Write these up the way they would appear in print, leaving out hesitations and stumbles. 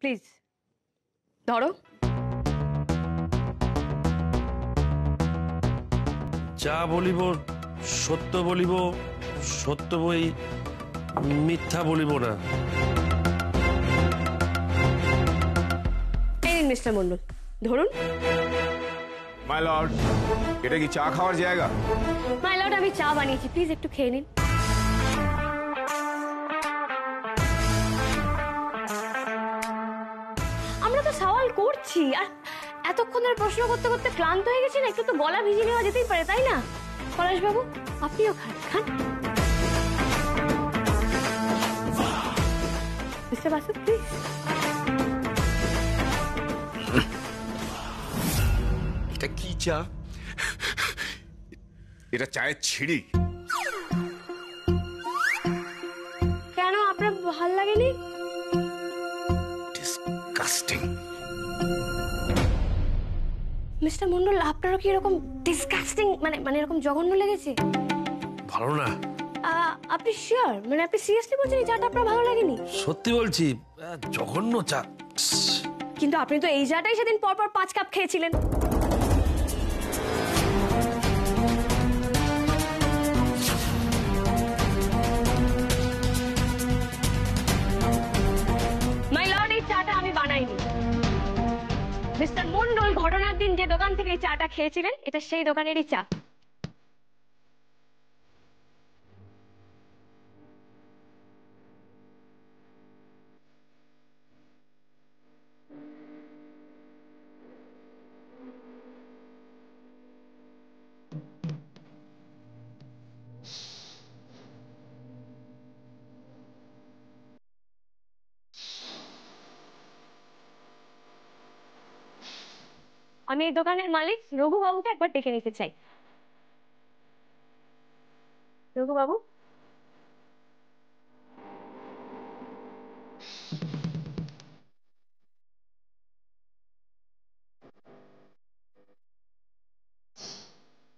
Please ধরো। যা বলিব সত্য বলিব, সত্য বই মিথ্যা বলিব না। এই নিন মিস্টার মন্ডল, ধরুন। মাই লর্ড, এটা কি চা খাওয়ার জায়গা? মাই লর্ড, আমি চা বানিয়েছি, প্লিজ একটু খেয়ে নিন। আমরা তো সওয়াল করছি, আর এতক্ষণ ধরে প্রশ্ন করতে করতে ক্লান্ত হয়ে গেছি না, একটু তো গলা ভিজিয়ে নেওয়া যেতেই পারে, তাই না? পলাশ বাবু, আপনিও খান খান। Mister Basu, please. এটা কি চা? এটা চায়ের ছিঁড়ি। কেন, আপনার ভাল লাগেনি? ডিসকাস্টিং। মিস্টার মন্ডল, আপনারও কি এরকম ডিসকাস্টিং মানে এরকম জঘন্য লেগেছে? ভালো না। আপনি শিওর? মানে আপনি সিরিয়াসলি বলছেন এই চাটা আপনার ভালো লাগেনি? সত্যি বলছি, জঘন্য চা। কিন্তু আপনি তো এই চাটাই সেদিন পরপর 5 কাপ খেয়েছিলেন। মাই লর্ড, এই চাটা আমি বানাইনি। মিস্টার মন্ডল ঘটনার দিন যে দোকান থেকে এই চাটা খেয়েছিলেন, এটা সেই দোকানেরই চা। আমি এই দোকানের মালিক রঘুবাবুকে একবার ডেকে নিতে চাই। রঘুবাবু,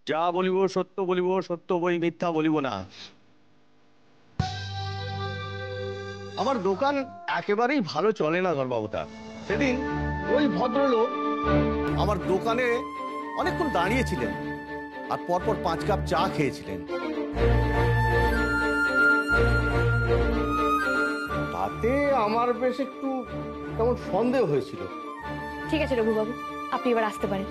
যা বলিব সত্য বলিব, সত্য বই মিথ্যা বলিব না। আমার দোকান একেবারেই ভালো চলে না ধর্মবাবুটা। সেদিন ওই ভদ্রলোক আমার দোকানে অনেকক্ষণ দাঁড়িয়েছিলেন আর পরপর 5 কাপ চা খেয়েছিলেন। তাতে আমার বেশ একটু কেমন সন্দেহ হয়েছিল। ঠিক আছে রঘুবাবু, আপনি এবার আসতে পারেন।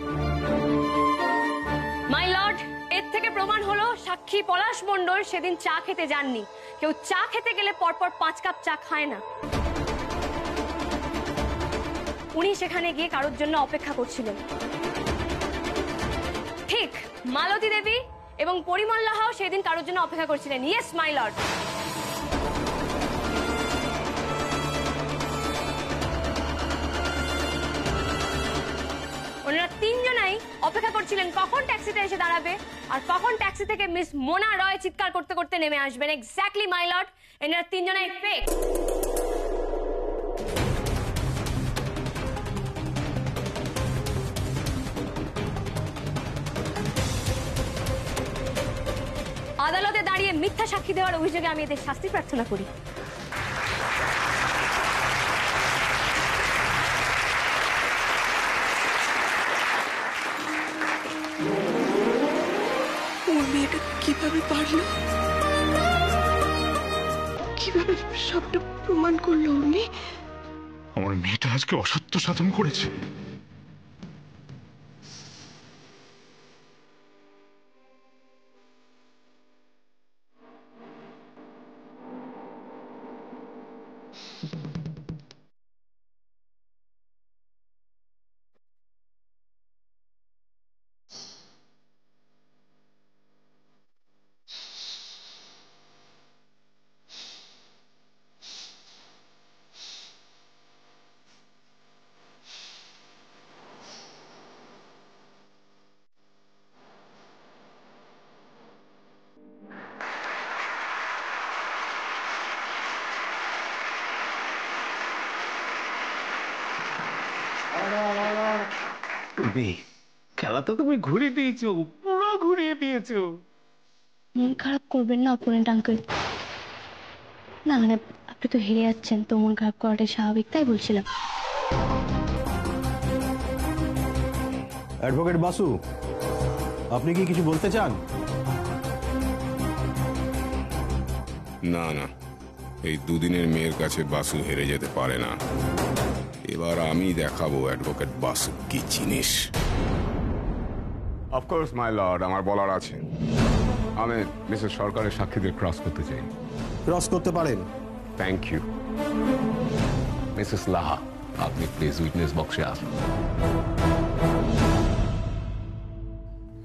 মাই লর্ড, এর থেকে প্রমাণ হলো সাক্ষী পলাশ মণ্ডল সেদিন চা খেতে যাননি। কেউ চা খেতে গেলে পরপর 5 কাপ চা খায় না। উনি সেখানে গিয়ে কারোর জন্য অপেক্ষা করছিলেন। ঠিক মালতী দেবী এবং পরিমল্লাহাও সেদিন কারোর জন্য অপেক্ষা করছিলেন। Yes my lord. ওনারা 3 জনাই অপেক্ষা করছিলেন কখন ট্যাক্সিটা এসে দাঁড়াবে আর কখন ট্যাক্সি থেকে মিস মোনা রয় চিৎকার করতে করতে নেমে আসবেন। এক্স্যাক্টলি মাই লর্ড, এনারা 3 জনাই ফেক। আদালতে দাঁড়িয়ে মিথ্যা সাক্ষী দেওয়ার অভিযোগে আমি এদের শাস্তি প্রার্থনা করি। ওর মেয়েটা কিভাবে পারলো, কিভাবে সবটা প্রমাণ করলো? উনি আমার মেয়েটা আজকে অসত্য সাধন করেছে। খেলা তো তুমি ঘুরিয়ে দিয়েছো, পুরো ঘুরিয়ে দিয়েছো। মন খারাপ করবেন না অপোনেন্ট আঙ্কেল। না মানে একটু তো হেরে যাচ্ছেন, তো মন খারাপ করাটাই স্বাভাবিক, তাই বলছিলাম। অ্যাডভোকেট বাসু, আপনি কি কিছু বলতে চান? না না, এই দুদিনের মেয়ের কাছে বাসু হেরে যেতে পারে না। এবার আমি দেখাবো অ্যাডভোকেট বাসু কি জিনিস। অফকোর্স মাই লর্ড, আমার বলার আছে। আমি মিসেস সরকারের সাক্ষীদের ক্রস করতে চাই। ক্রস করতে পারেন। Thank you. মিসেস লাহা, আপনি প্লিজ উইটনেস বক্সে আসুন।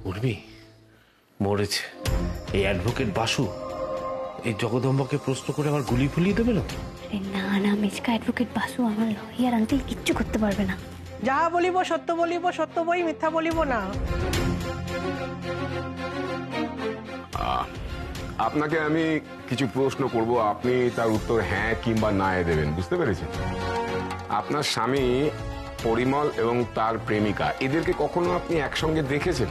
উর্মি মরেছে। এই অ্যাডভোকেট বাসু এই জগদম্বাকে প্রশ্ন করে আমার গুলি ফুলিয়ে দেবে না? না না মিচকা, অ্যাডভোকেট বাসু আমার লয়ার আঙ্কেল কিচ্ছু করতে পারবে না। যাহা বলিব সত্য বলিব, সত্য বই মিথ্যা বলিব না। আপনাকে আমি কিছু প্রশ্ন করব, আপনি তার উত্তর হ্যাঁ কিংবা না দেবেন, বুঝতে পেরেছেন? আপনার স্বামী পরিমল এবং তার প্রেমিকা, এদেরকে কখনো আপনি একসঙ্গে দেখেছেন?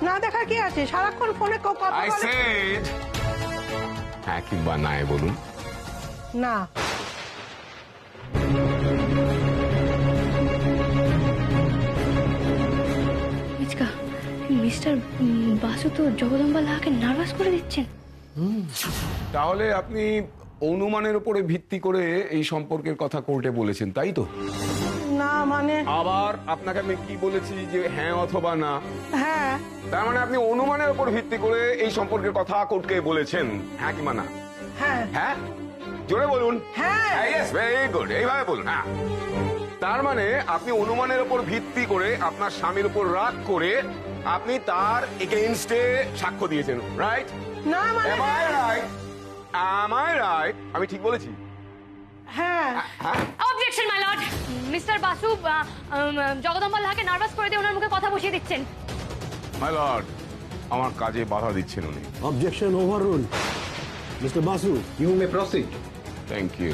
না দেখার কি আছে, সারাক্ষণ ফোনে কথা আই বলে। সেড হ্যাঁ কিংবা না বলুন। না। মিচকা, মিস্টার বাসু তো জগদম্বা লাহাকে নার্ভাস করে দিচ্ছেন। তাহলে আপনি অনুমানের উপরে ভিত্তি করে এই সম্পর্কের কথা কোর্টে বলেছেন, তাই তো? না মানে আবার আপনাকে আমি কি বলেছি যে হ্যাঁ অথবা না? হ্যাঁ। তার মানে আপনি অনুমানের উপর ভিত্তি করে এই সম্পর্কের কথা কোর্টকে বলেছেন, হ্যাঁ কিংবা না? হ্যাঁ। হ্যাঁ, জোরে বলুন। হ্যাঁ। ইয়েস, ভেরি গুড, এইভাবে বলুন। হ্যাঁ। তার মানে আপনি অনুমানের উপর ভিত্তি করে আপনার স্বামীর উপর রাগ করে আপনি তার এগেইনস্টে সাক্ষ্য দিয়েছেন, রাইট? না মানে Am I right? Am I right? আমি ঠিক বলেছি? হ্যাঁ। Objection my lord. Mister Basu Jagadamba লাহাকে নার্ভাস করে দিয়ে ওনার মুখে কথা বসিয়ে দিচ্ছেন। মাই লর্ড, আমার কাজে বাধা দিচ্ছেন উনি। Objection overrule. Mister Basu, you may proceed. Thank you.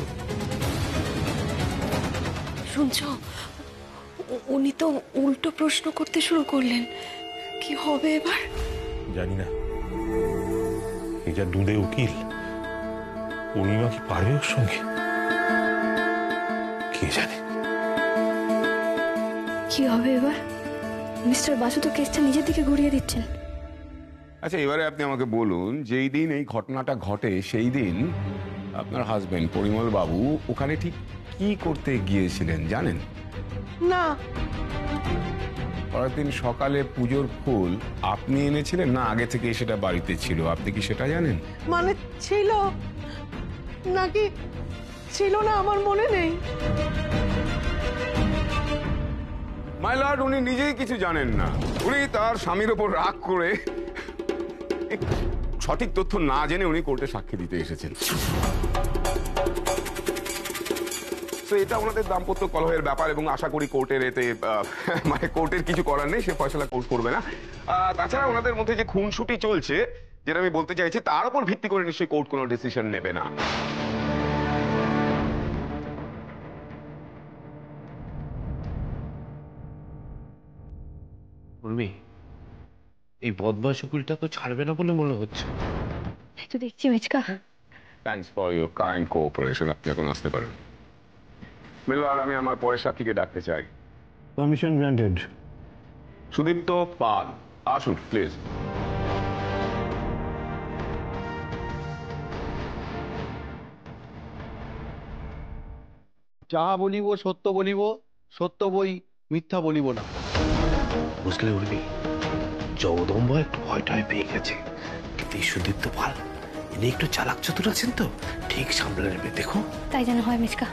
শুনছ, উনি তো উল্টো প্রশ্ন করতে শুরু করলেন। কি হবে এবার? জানি না, এই যা দুধে উকিল, পূর্ণিমা কি পারবে ওর সঙ্গে? কে জানে কি হবে এবার? মিস্টার বাসু তো কেসটা নিজের দিকে ঘুরিয়ে দিচ্ছেন। আচ্ছা, এবারে আপনি আমাকে বলুন, যেই দিন এই ঘটনাটা ঘটে সেই দিন আপনার হাজবেন্ড পরিমল বাবু ওখানে ঠিক কি করতে গিয়েছিলেন জানেন? না। পরের দিন সকালে পুজোর ফুল আপনি এনেছিলেন না আগে থেকে সেটা বাড়িতে ছিল, আপনি কি সেটা জানেন? মানে ছিল নাকি ছিল না আমার মনে নেই। মাই লর্ড, উনি নিজেই কিছু জানেন না। উনি তার স্বামীর ওপর রাগ করে সঠিক তথ্য না জেনে উনি কোর্টে সাক্ষী দিতে এসেছেন। তো এটা ওনাদের দাম্পত্য কলহের ব্যাপার এবং আশা করি কোর্টের এতে মানে কোর্টের কিছু করার নেই, সে ফয়সালা কোর্ট করবে না। তাছাড়া ওনাদের মধ্যে যে খুনসুটি চলছে, যেটা আমি বলতে চাইছি, তার উপর ভিত্তি করে নিশ্চয়ই কোর্ট কোনো ডিসিশন নেবে না। উর্মি, এই বদমাশ উকিলটা তো ছাড়বে না বলে মনে হচ্ছে। এই তো দেখছি মিচকা। Thanks for your kind cooperation. আপনি এখন আসতে পারেন। মিলওয়ার, আমি আমার পরের সাক্ষীকে ডাকতে চাই। Permission granted. সুদীপ্ত পাল, আসুন প্লিজ। যাহা বলিব সত্য বলিব, সত্য বই মিথ্যা বলিব না। বুঝলে উর্মি, জগদম্বা একটু ভয়টায় পেয়ে গেছে, কিন্তু এই সুদীপ্ত পাল ইনি একটু চালাক চতুর আছেন তো, ঠিক সামলে নেবে, দেখো। তাই যেন হয় মিচকা,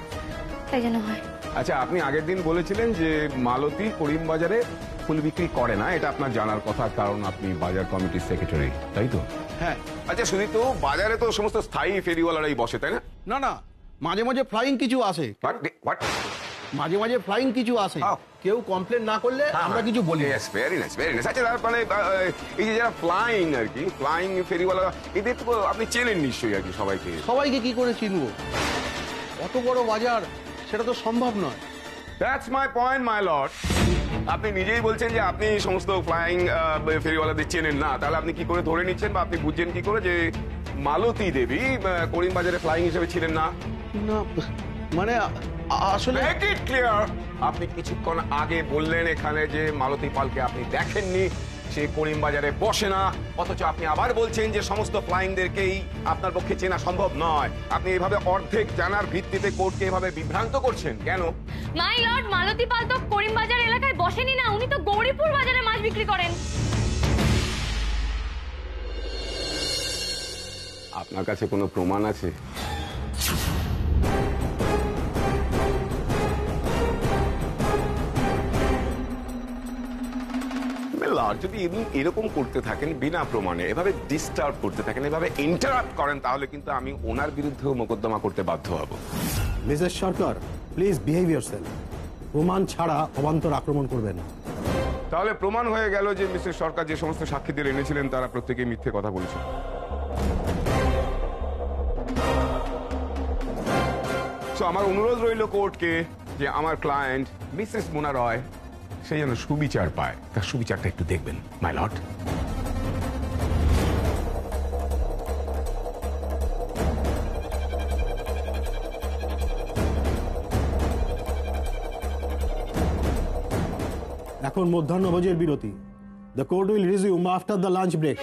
তাই যেন হয়। আচ্ছা, আপনি আগের দিন বলেছিলেন যে মালতী করিম বাজারে ফুল বিক্রি করে না, এটা আপনার জানার কথা, কারণ আপনি বাজার কমিটির সেক্রেটারি, তাই তো? হ্যাঁ। আচ্ছা সুদীপ্ত, বাজারে তো সমস্ত স্থায়ী ফেরিওয়ালারাই বসে, তাই না? না না, মাঝে মাঝে ফ্লাইং কিছু আসে। মাঝে মাঝে ফ্লাইং কিছু আসে। কেউ কমপ্লেন না করলে আমরা কিছু বলি। Very nice, very nice. আচ্ছা, মানে এই যে যারা ফ্লাইং আর কি, ফ্লাইং ফেরিওয়ালা, এদের তো আপনি চেনেন নিশ্চয়ই আর কি সবাইকে। সবাইকে কি করে চিনবো? অত বড় বাজার, সেটা তো সম্ভব নয়। That's my point my lord. আপনি নিজেই বলছেন যে আপনি সমস্ত ফ্লাইং ফেরিওয়ালাদের চেনেন না, তাহলে আপনি কি করে ধরে নিচ্ছেন বা আপনি বুঝছেন কি করে যে মালতী দেবী করিম বাজারে ফ্লাইং হিসেবে ছিলেন না? না মানে আসলে Make it clear, আপনি কিছুক্ষণ আগে বললেন এখানে যে মালতী পালকে আপনি দেখেননি, সে করিম বাজারে বসে না, অথচ আপনি আবার বলছেন যে সমস্ত ফ্লাইংদেরকেই আপনার পক্ষে চেনা সম্ভব নয়। আপনি এভাবে অর্ধেক জানার ভিত্তিতে কোর্টকে এভাবে বিভ্রান্ত করছেন কেন? মাই লর্ড, মালতী পাল তো করিমবাজার এলাকায় বসেনি না, উনি তো গৌরীপুর বাজারে মাছ বিক্রি করেন। আপনার কাছে কোনো প্রমাণ আছে? যদি এরকম করতে থাকেন বিনা প্রমাণে, এভাবে ডিস্টার্ব করতে থাকেন, এভাবে ইন্টারাপ্ট করেন, তাহলে কিন্তু আমি ওনার বিরুদ্ধেও মোকদ্দমা করতে বাধ্য হব। Mrs Sarkar, please behave yourself. প্রমাণ ছাড়া অবান্তর আক্রমণ করবেন না। তাহলে প্রমাণ হয়ে গেল যে মিস্টার সরকার যে সমস্ত সাক্ষীদের এনেছিলেন তারা প্রত্যেকেই মিথ্যে কথা বলেছে। সো আমার অনুরোধ রইল কোর্টকে যে আমার ক্লায়েন্ট মিসেস মোনা রয় সে যেন সুবিচার পায়, তার সুবিচারটা একটু দেখবেন মাই লর্ড। এখন মধ্যাহ্নভোজের বিরতি। The court will resume after the lunch break.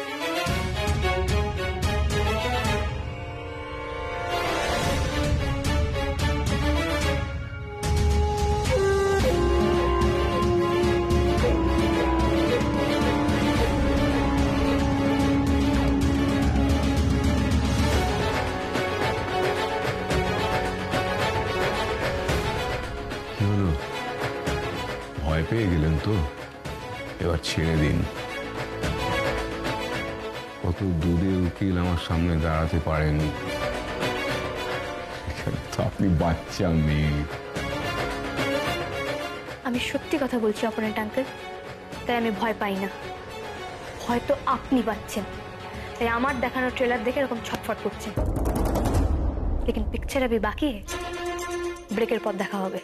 ভয় পেয়ে গেলেন তো? এবার ছেড়ে দিন। কত দূরে উকিল আমার সামনে দাঁড়াতে পারেনি, তো আপনি বাচ্চা মেয়ে। আমি সত্যি কথা বলছি অপোনেন্ট আঙ্কেল, তাই আমি ভয় পাই না। হয়তো আপনি পাচ্ছেন, তাই আমার দেখানো ট্রেলার দেখে এরকম ছটফট করছেন। লেকিন পিকচার अभी বাকি है, ব্রেকের পর দেখা হবে।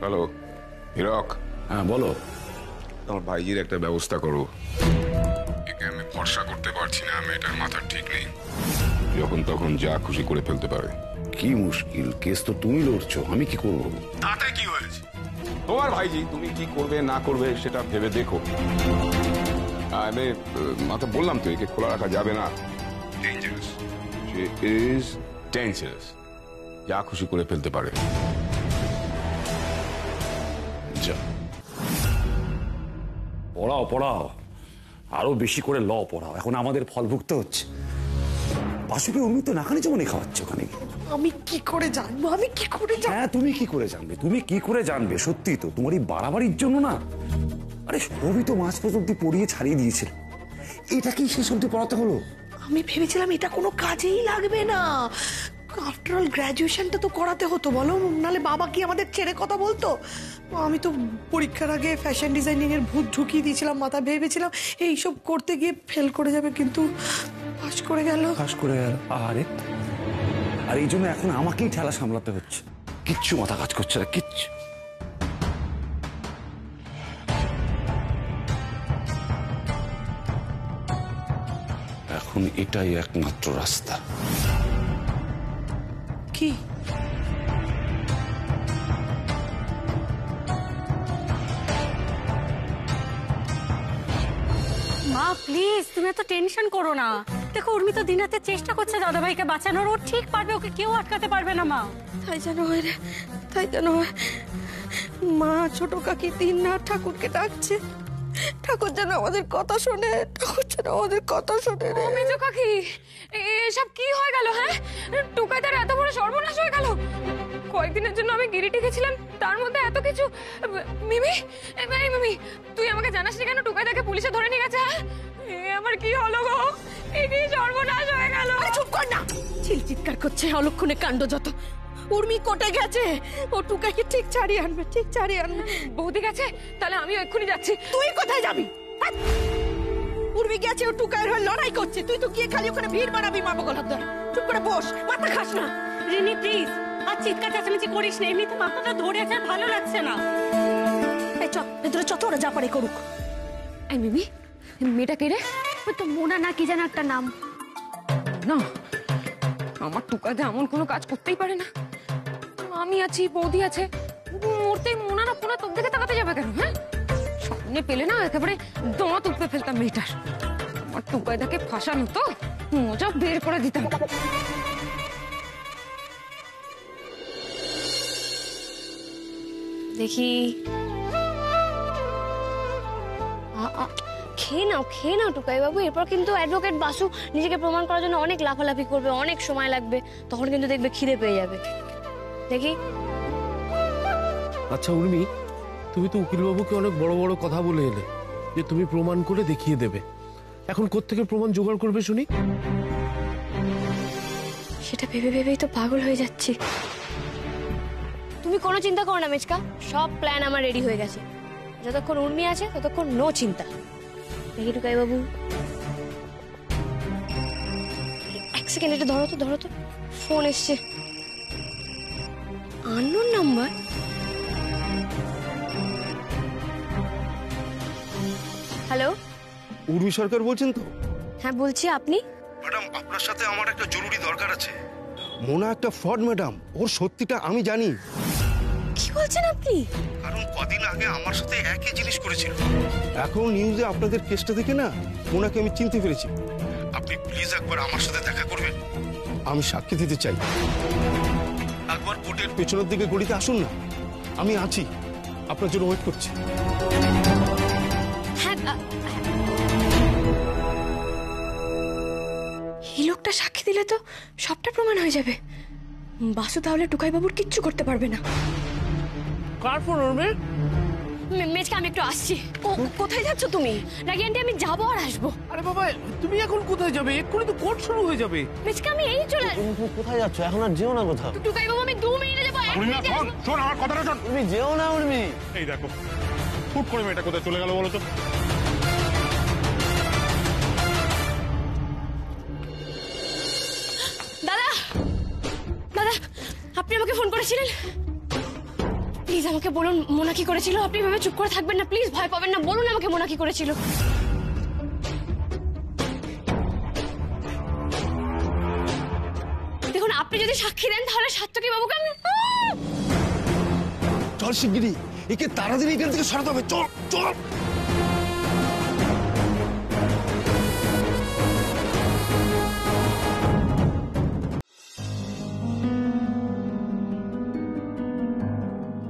হ্যালো হিরক। হ্যাঁ বলো। তোমার ভাইজির একটা ব্যবস্থা করো। একে আমি ভরসা করতে পারছি না, মেয়েটার মাথার ঠিক নেই, যখন তখন যা খুশি করে ফেলতে পারে। কি মুশকিল, কেস তো তুমি লড়ছো, আমি কি করব? তাতে কি হয়েছে? তোমার ভাইজি, তুমি কি করবে না করবে সেটা ভেবে দেখো। আমি মাথা বললাম তো, একে খোলা রাখা যাবে না। ডেঞ্জারাস, শি ইজ ডেঞ্জারাস, যা খুশি করে ফেলতে পারে। যা পড়াও পড়াও, আরো বেশি করে ল পড়াও। এখন আমাদের ফল ভুগতে হচ্ছে। বাসুকে অমনি তো নাকানি যেমন খাওয়াচ্ছে ওখানে। আমি কি করে জানবো? আমি কি করে জানবো? হ্যাঁ তুমি কি করে জানবে, তুমি কি করে জানবে? সত্যি তো তোমার এই বাড়াবাড়ির জন্য না। আরে সবই তো মাঝ পর্যন্ত পড়িয়ে ছাড়িয়ে দিয়েছিল, এটা কি শেষ অব্দি পড়াতে হলো? আমি ভেবেছিলাম এটা কোনো কাজেই লাগবে না। আফটার অল গ্র্যাজুয়েশনটা তো করাতে হতো, বলো, নালে বাবা কি আমাদের ছেড়ে কথা বলতো? আমি তো পরীক্ষার আগে ফ্যাশন ডিজাইনিং এর ভূত ঢুকিয়ে দিয়েছিলাম মাথা, ভেবেছিলাম এইসব করতে গিয়ে ফেল করে যাবে, কিন্তু পাস করে গেল। পাস করে গেল। আরে আর এই জন্য এখন আমাকেই ঠেলা সামলাতে হচ্ছে, কিচ্ছু মাথা কাজ করছে না, কিচ্ছু। এখন এটাই একমাত্র রাস্তা। কি? মা প্লিজ তুমি এত টেনশন করো না। দেখো উর্মি তো দিনাতে চেষ্টা করছে দাদাভাইকে বাঁচানোর, ও ঠিক পারবে, ওকে কেউ আটকাতে পারবে না মা। তাই যেন হয় রে, তাই যেন হয়। মা ছোট কাকি দিন না ঠাকুরকে ডাকছে, ঠাকুর যেন আমাদের কথা শোনে, ঠাকুর যেন আমাদের কথা শোনে রে। মেজো কাকি, এসব কি হয়ে গেল? হ্যাঁ, টুকাইদার এত বড় সর্বনাশ হয়ে গেল। কয়েকদিনের জন্য আমি গিরিটি গেছিলাম, তার মধ্যে এত কিছু। মিমি, এই মিমি, তুই আমাকে জানাস না কেন টুকাইদাকে পুলিশে ধরে নিয়ে গেছে? হ্যাঁ, আমার কি হলো গো? এই কি সর্বনাশ হয়ে গেল? চুপ কর না, চিৎকার করছে, অলক্ষণে কাণ্ড যত। উর্মি কোটে গেছে, ও টুকাইকে ঠিক ছাড়িয়ে আনবে, ঠিক ছাড়িয়ে আনবে। বৌদি গেছে? তাহলে আমিও এক্ষুনি যাচ্ছি। তুই কোথায় যাবি? উর্মি গেছে, ও টুকাইয়ের হয়ে লড়াই করছে, তুই তো গিয়ে খালি ওখানে ভিড় বানাবি। মা বগল ধর, চুপ করে বস, মাথা খাস না। রিনি প্লিজ আর চিৎকার চেঁচামেচি করিস না, এমনিতে মাথাটা ধরে আছে, আর ভালো লাগছে না। এই চ ভেতরে যত ওরা যা পারে করুক। এই মিমি, মেয়েটা কে রে? ওই তো মোনা না কি যেন একটা নাম। না, আমার টুকাতে এমন কোনো কাজ করতেই পারে না। আমি আছি, বৌদি আছে, মরতেই মোনা না ফোনা তোর দিকে তাকাতে যাবে কেন? হ্যাঁ, সামনে পেলে না একেবারে দমা তুপে ফেলতাম মেয়েটার। আমার টুকাইদাকে ফাঁসানো তো মজা বের করে দিতাম। দেখি, খেয়ে নাও টুকাই বাবু। এরপর কিন্তু অ্যাডভোকেট বাসু নিজেকে প্রমাণ করার জন্য অনেক লাফালাফি করবে, অনেক সময় লাগবে, তখন কিন্তু দেখবে খিদে পেয়ে যাবে। দেখি। আচ্ছা উর্মি, তুমি তো উকিলবাবুকে অনেক বড় বড় কথা বলে এলে যে তুমি প্রমাণ করে দেখিয়ে দেবে। এখন কোত্থেকে প্রমাণ জোগাড় করবে শুনি? সেটা ভেবে ভেবেই তো পাগল হয়ে যাচ্ছি। তুমি কোনো চিন্তা করো না মেচকা, সব প্ল্যান আমার রেডি হয়ে গেছে। যতক্ষণ উর্মি আছে ততক্ষণ নো চিন্তা। দেখি টুকাই বাবু, এক সেকেন্ড, এটা ধরো তো ফোন এসছে, আননোন নাম্বার। হ্যালো, উর্মি সরকার বলছেন তো? হ্যাঁ বলছি, আপনি? ম্যাডাম, আপনার সাথে আমার একটা জরুরি দরকার আছে। মোনা একটা ফ্রড ম্যাডাম, ওর সত্যিটা আমি জানি। কি বলছেন আপনি? কারণ কদিন আগে আমার সাথে একই জিনিস করেছিল। এখন নিউজে আপনাদের কেসটা দেখে না মোনাকে আমি চিনতে পেরেছি। আপনি প্লিজ একবার আমার সাথে দেখা করবেন, আমি সাক্ষী দিতে চাই। একবার কোর্টের পেছনের দিকে গড়িতে আসুন না, আমি আছি, আপনার জন্য ওয়েট করছি। এই লোকটা সাক্ষী দিলে তো সবটা প্রমাণ হয়ে যাবে। বাসু তাহলে টুকাই বাবুর কিচ্ছু করতে পারবে না। কার ফোন ওরমে? মেজকা, আমি একটু আসছি। কোথায় যাচ্ছ তুমি? রাগি আন্টি, আমি যাবো আর আসবো। আরে বাবা, তুমি এখন কোথায় যাবে? এক্ষুনি তো কোর্ট শুরু হয়ে যাবে। মেজকা, আমি এই চলে। কোথায় যাচ্ছ? এখন আর যেও না কোথাও। টুকাই বাবু, আমি 2 মিনিটে যাবো। শোন আমার কথাটা শোন। তুমি যেও না উর্মি। এই দেখো, হুট করে মেয়েটা কোথায় চলে গেল বলো তো? দাদা, আপনি আমাকে ফোন করেছিলেন? প্লিজ আমাকে বলুন মোনা কি করেছিল। আপনি ভেবে চুপ করে থাকবেন না, প্লিজ ভয় পাবেন না, বলুন আমাকে মোনা কি করেছিল। দেখুন, আপনি যদি সাক্ষী দেন তাহলে সাত্তকী বাবুকে আমি। চল শিগগিরই, একে তাড়াতাড়ি এখান থেকে সরাতে হবে। চল চল।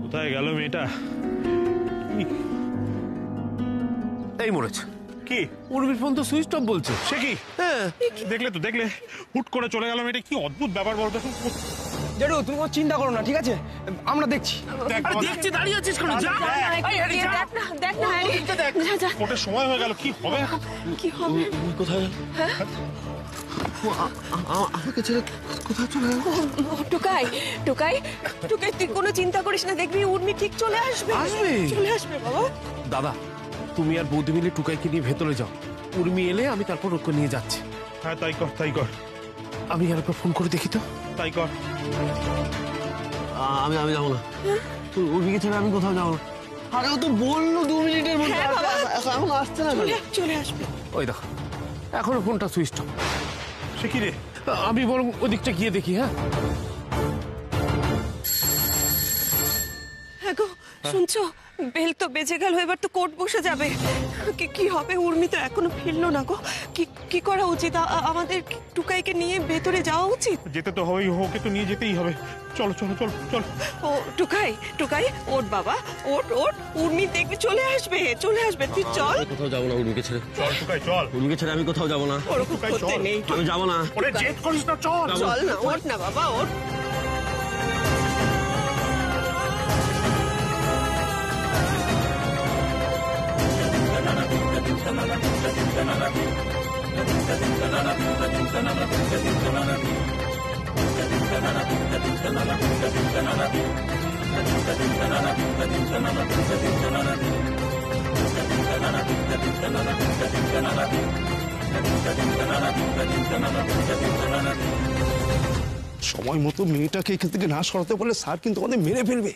কোথায় গেল মেয়েটা? এই মরেছে কি? উর্মির ফোন তো সুইচ অফ বলছে। সে কি? দেখলে হুট করে চলে গেল মেয়েটা। কি অদ্ভুত ব্যাপার বলতো। জেঠু, তুমি কোনো চিন্তা করো না, ঠিক আছে? আমরা দেখছি। দেখছি, দাঁড়িয়ে আছিস কেন? যা, দেখ না হ্যারি, যা। কোর্টের সময় হয়ে গেল, কি হবে এখন? কি হবে? কোথায়? আমাকে ছেড়ে কোথায় চলে গেল? টুকাই তুই কোনো চিন্তা করিস না, দেখবি উর্মি ঠিক চলে আসবে। চলে আসবে বাবা। দাদা, তুমি আর বৌদি মিলে টুকাইকে নিয়ে ভেতরে যাও। উর্মি এলে আমি তারপর ওকে নিয়ে যাচ্ছি। হ্যাঁ তাই কর। আমি আরেকবার ফোন করে দেখি তো। তাই কর। আমি যাবো না, উর্মিকে ছেড়ে আমি কোথাও যাবো না। আরে ও তো বললো 2 মিনিটের মধ্যে, এখন আসতে না। চলে আসবে। ওই দেখো, এখনো ফোনটা সুইচ অফ। সে কি রে? আমি বরং ওদিকটা গিয়ে দেখি। হ্যাঁ গো, শুনছো? বেল তো বেজে গেল, এবার তো কোর্ট বসে যাবে। কি হবে? উর্মি তো এখনো ফিরলো না গো। কি করা উচিত? আমাদের টুকাইকে নিয়ে ভেতরে যাওয়া উচিত। যেতে তো হবেই, ওকে তো নিয়ে যেতেই হবে। চলো। ও টুকাই ওঠ বাবা, ওঠ। উর্মি দেখবি চলে আসবে। তুই চল। কোথাও যাবো না উর্মিকে ছেড়ে। চল টুকাই, চল। উর্মিকে ছেড়ে আমি কোথাও যাবো না। ওরকম করতে নেই। আমি যাবো না। ওরে জেদ করিস না, চল না, ওঠ না বাবা, ওঠ। সময় মতো মেয়েটাকে এখান থেকে না সরাতে পারলে স্যার কিন্তু আমাদের মেরে ফেলবে।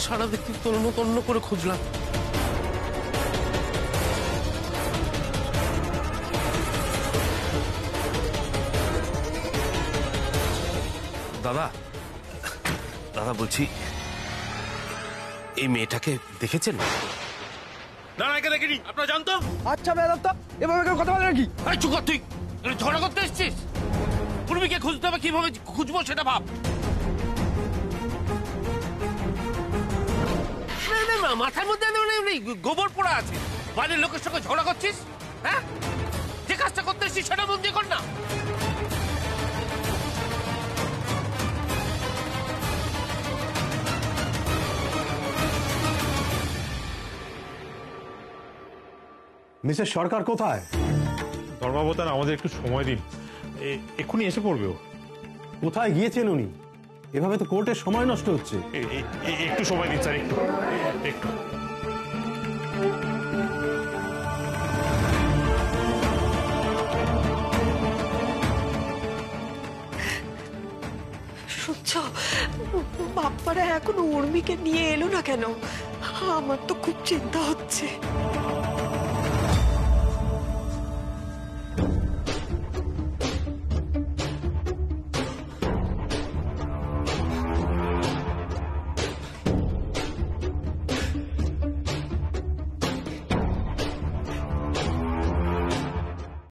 সারা দেখতে তন্ন তন্ন করে খুঁজলাম। দাদা দাদা বলছি, এই মেয়েটাকে দেখেছেন? না না, একে দেখিনি। আপনারা জানতো? আচ্ছা বেয়াদব তো, এভাবে কেউ কথা বলে নাকি? আরে চুপ কর তুই। ঝগড়া করতে এসছিস? পূর্বীকে খুঁজতে হবে, কিভাবে খুঁজবো সেটা ভাব। মাথার মধ্যে গোবর পোড়া আছে, বাইরের লোকের সঙ্গে ঝগড়া করছিস? হ্যাঁ, যে কাজটা করতে এসছিস সেটা মন দিয়ে কর না। মিসেস সরকার কোথায়? ধর্মাবতার, আমাদের একটু সময় দিন, এক্ষুনি এসে পড়বে ও। কোথায় গিয়েছেন উনি? এভাবে তো কোর্টের সময় নষ্ট হচ্ছে। একটু সময় দিন স্যার, একটু একটু। শুনছ, বাপ্পারা এখনো উর্মিকে নিয়ে এলো না কেন? আমার তো খুব চিন্তা হচ্ছে।